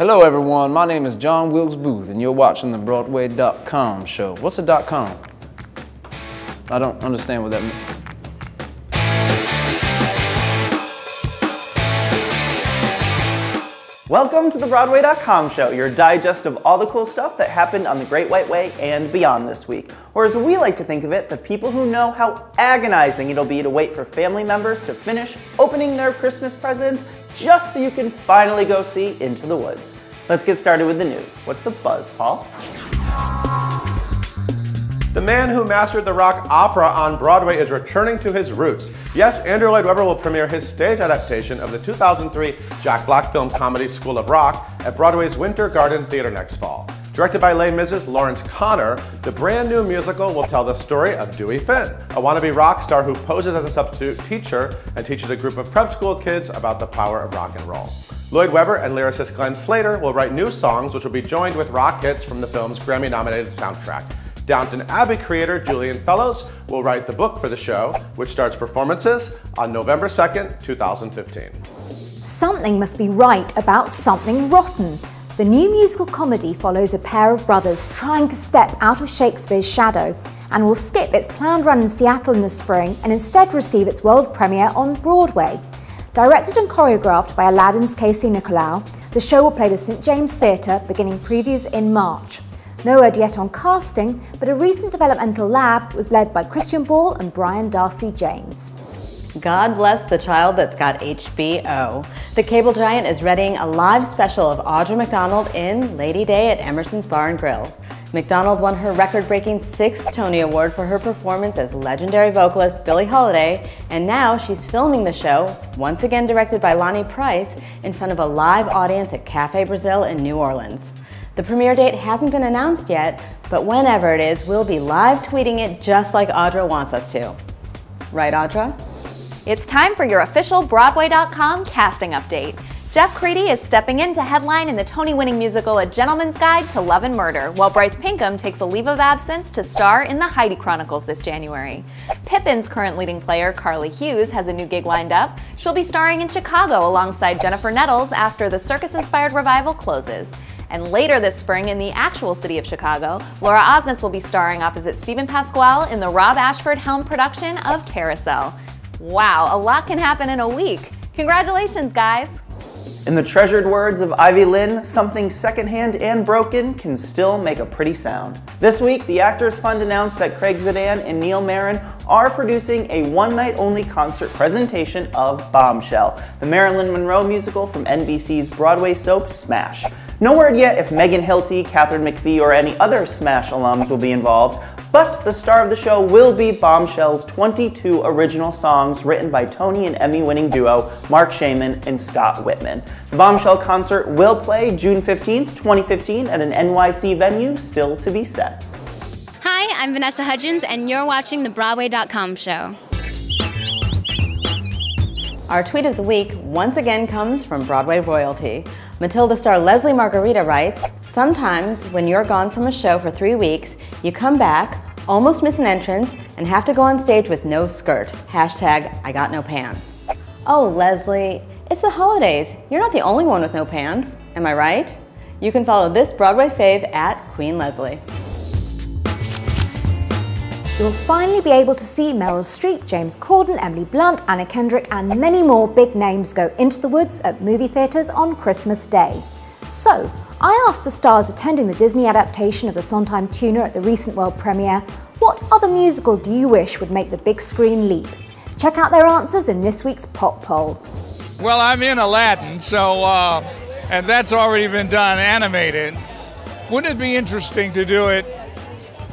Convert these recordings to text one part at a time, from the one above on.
Hello everyone, my name is John Wilkes Booth and you're watching the Broadway.com show. What's a .com? I don't understand what that means. Welcome to the Broadway.com show, your digest of all the cool stuff that happened on the Great White Way and beyond this week. Or as we like to think of it, the people who know how agonizing it'll be to wait for family members to finish opening their Christmas presents just so you can finally go see Into the Woods. Let's get started with the news. What's the buzz, Paul? The man who mastered the rock opera on Broadway is returning to his roots. Yes, Andrew Lloyd Webber will premiere his stage adaptation of the 2003 Jack Black film comedy School of Rock at Broadway's Winter Garden Theater next fall. Directed by Les Mis' Lawrence Connor, the brand new musical will tell the story of Dewey Finn, a wannabe rock star who poses as a substitute teacher and teaches a group of prep school kids about the power of rock and roll. Lloyd Webber and lyricist Glenn Slater will write new songs which will be joined with rock hits from the film's Grammy-nominated soundtrack. Downton Abbey creator Julian Fellows will write the book for the show, which starts performances on November 2nd, 2015. Something must be right about something rotten. The new musical comedy follows a pair of brothers trying to step out of Shakespeare's shadow and will skip its planned run in Seattle in the spring and instead receive its world premiere on Broadway. Directed and choreographed by Aladdin's Casey Nicholaou, the show will play the St. James Theatre, beginning previews in March. No word yet on casting, but a recent developmental lab was led by Christian Ball and Brian Darcy James. God bless the child that's got HBO. The cable giant is readying a live special of Audra McDonald in Lady Day at Emerson's Bar and Grill. McDonald won her record-breaking 6th Tony Award for her performance as legendary vocalist Billie Holiday, and now she's filming the show, once again directed by Lonnie Price, in front of a live audience at Cafe Brazil in New Orleans. The premiere date hasn't been announced yet, but whenever it is, we'll be live tweeting it just like Audra wants us to. Right, Audra? It's time for your official Broadway.com casting update. Jeff Creedy is stepping in to headline in the Tony-winning musical A Gentleman's Guide to Love and Murder, while Bryce Pinkham takes a leave of absence to star in the Heidi Chronicles this January. Pippin's current leading player, Carly Hughes, has a new gig lined up. She'll be starring in Chicago alongside Jennifer Nettles after the circus-inspired revival closes. And later this spring, in the actual city of Chicago, Laura Osnes will be starring opposite Stephen Pasquale in the Rob Ashford-helmed production of Carousel. Wow, a lot can happen in a week. Congratulations, guys! In the treasured words of Ivy Lynn, something secondhand and broken can still make a pretty sound. This week, the Actors Fund announced that Craig Zadan and Neil Marin are producing a one-night-only concert presentation of Bombshell, the Marilyn Monroe musical from NBC's Broadway soap Smash. No word yet if Megan Hilty, Katharine McPhee, or any other Smash alums will be involved, but the star of the show will be Bombshell's 22 original songs written by Tony and Emmy-winning duo Mark Shaman and Scott Whitman. The Bombshell concert will play June 15th, 2015 at an NYC venue still to be set. Hi, I'm Vanessa Hudgens, and you're watching the Broadway.com show. Our tweet of the week once again comes from Broadway royalty. Matilda star Leslie Margarita writes, "Sometimes when you're gone from a show for 3 weeks, you come back, almost miss an entrance, and have to go on stage with no skirt. Hashtag I got no pants." Oh, Leslie, it's the holidays. You're not the only one with no pants. Am I right? You can follow this Broadway fave at Queen Leslie. You'll finally be able to see Meryl Streep, James Corden, Emily Blunt, Anna Kendrick, and many more big names go into the woods at movie theatres on Christmas Day. So, I asked the stars attending the Disney adaptation of the Sondheim Tuna at the recent world premiere, what other musical do you wish would make the big screen leap? Check out their answers in this week's pop poll. Well, I'm in Aladdin, so, and that's already been done, animated. Wouldn't it be interesting to do it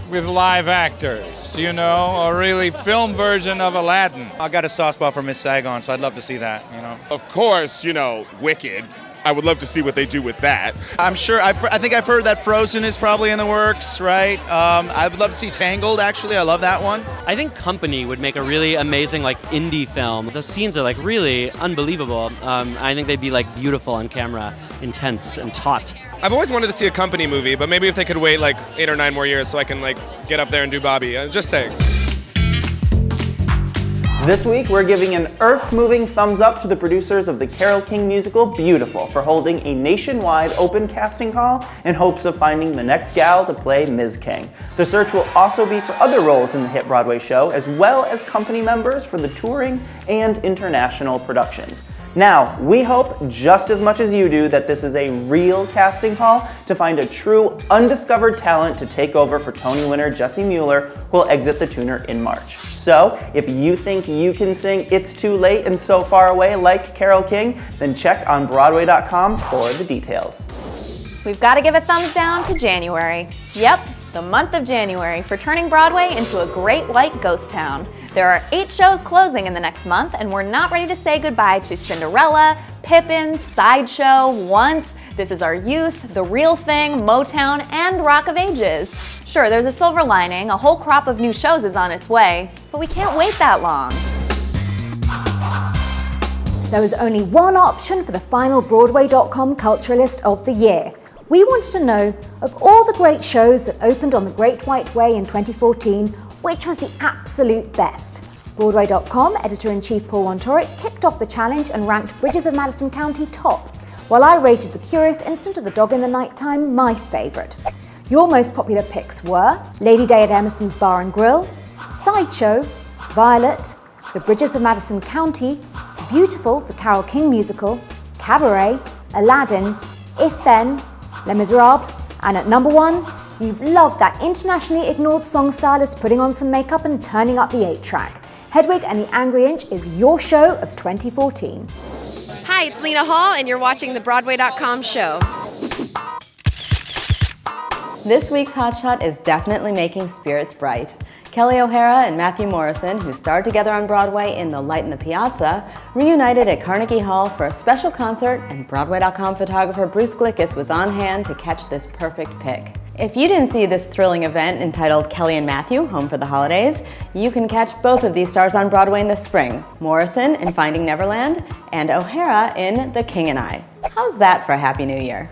with live actors, you know, a really film version of Aladdin? I got a soft spot for Miss Saigon, so I'd love to see that, you know. Of course, you know, Wicked. I would love to see what they do with that. I'm sure, I think I've heard that Frozen is probably in the works, right? I would love to see Tangled, actually. I love that one. I think Company would make a really amazing, like, indie film. Those scenes are, like, really unbelievable. I think they'd be, like, beautiful on camera, intense and taut. I've always wanted to see a Company movie, but maybe if they could wait, like, 8 or 9 more years so I can, like, get up there and do Bobby. Just saying. This week, we're giving an earth-moving thumbs up to the producers of the Carole King musical Beautiful for holding a nationwide open casting call in hopes of finding the next gal to play Ms. King. The search will also be for other roles in the hit Broadway show, as well as company members for the touring and international productions. Now, we hope just as much as you do that this is a real casting call to find a true undiscovered talent to take over for Tony winner Jessie Mueller, who will exit the tuner in March. So, if you think you can sing It's Too Late and So Far Away like Carole King, then check on Broadway.com for the details. We've got to give a thumbs down to January. Yep, the month of January for turning Broadway into a great white ghost town. There are 8 shows closing in the next month, and we're not ready to say goodbye to Cinderella, Pippin, Sideshow, Once, This Is Our Youth, The Real Thing, Motown, and Rock of Ages. Sure, there's a silver lining, a whole crop of new shows is on its way, but we can't wait that long. There was only one option for the final Broadway.com Culturalist of the year. We wanted to know, of all the great shows that opened on the Great White Way in 2014, which was the absolute best. Broadway.com editor-in-chief Paul Wontorek kicked off the challenge and ranked Bridges of Madison County top, while I rated The Curious Incident of the Dog in the Nighttime my favourite. Your most popular picks were Lady Day at Emerson's Bar and Grill, Sideshow, Violet, The Bridges of Madison County, Beautiful, the Carole King musical, Cabaret, Aladdin, If Then, Les Miserables, and at number 1, you've loved that internationally ignored song stylist putting on some makeup and turning up the 8-track. Hedwig and the Angry Inch is your show of 2014. Hi, it's Lena Hall, and you're watching the Broadway.com show. This week's hotshot is definitely making spirits bright. Kelly O'Hara and Matthew Morrison, who starred together on Broadway in The Light in the Piazza, reunited at Carnegie Hall for a special concert, and Broadway.com photographer Bruce Glickus was on hand to catch this perfect pic. If you didn't see this thrilling event entitled Kelly and Matthew, Home for the Holidays, you can catch both of these stars on Broadway in the spring, Morrison in Finding Neverland, and O'Hara in The King and I. How's that for a Happy New Year?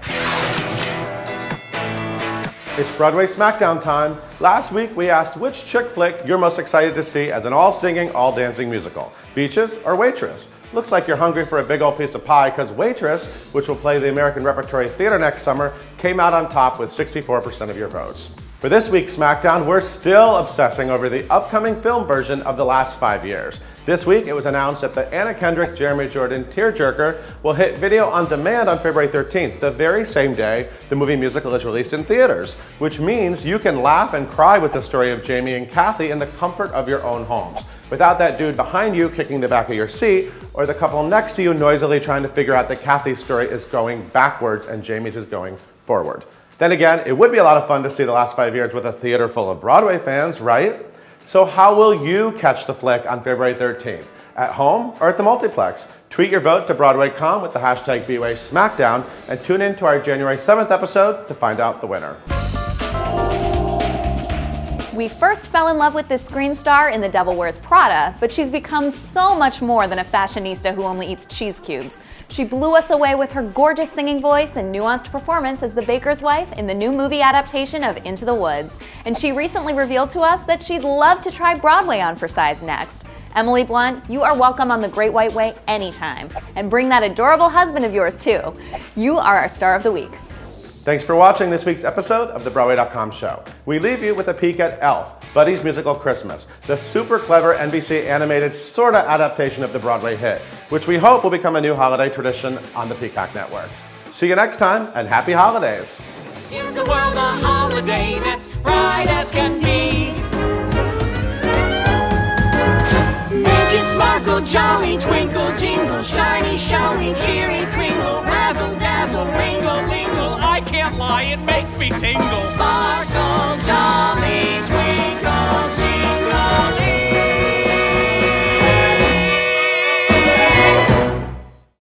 It's Broadway Smackdown time. Last week we asked which chick flick you're most excited to see as an all-singing, all-dancing musical. Beaches or Waitress? Looks like you're hungry for a big old piece of pie because Waitress, which will play the American Repertory Theater next summer, came out on top with 64% of your votes. For this week's Smackdown, we're still obsessing over the upcoming film version of The Last 5 Years. This week, it was announced that the Anna Kendrick, Jeremy Jordan tearjerker will hit video on demand on February 13th, the very same day the movie musical is released in theaters, which means you can laugh and cry with the story of Jamie and Kathy in the comfort of your own homes, without that dude behind you kicking the back of your seat, or the couple next to you noisily trying to figure out that Kathy's story is going backwards and Jamie's is going forward. Then again, it would be a lot of fun to see The Last 5 Years with a theater full of Broadway fans, right? So how will you catch the flick on February 13th? At home or at the multiplex? Tweet your vote to Broadway.com with the hashtag #BWaySmackdown and tune in to our January 7th episode to find out the winner. We first fell in love with this screen star in The Devil Wears Prada, but she's become so much more than a fashionista who only eats cheese cubes. She blew us away with her gorgeous singing voice and nuanced performance as the baker's wife in the new movie adaptation of Into the Woods. And she recently revealed to us that she'd love to try Broadway on for size next. Emily Blunt, you are welcome on the Great White Way anytime. And bring that adorable husband of yours too. You are our star of the week. Thanks for watching this week's episode of the Broadway.com show. We leave you with a peek at Elf, Buddy's Musical Christmas, the super clever NBC animated sorta adaptation of the Broadway hit, which we hope will become a new holiday tradition on the Peacock Network. See you next time, and happy holidays. Give the world a holiday that's bright as can be. Make it sparkle, jolly, twinkle, jingle, shiny, showy, cheery, kringle, razzle, dazzle, ringle, lingle. I can't lie, it makes me tingle. Sparkle, jolly, twinkle.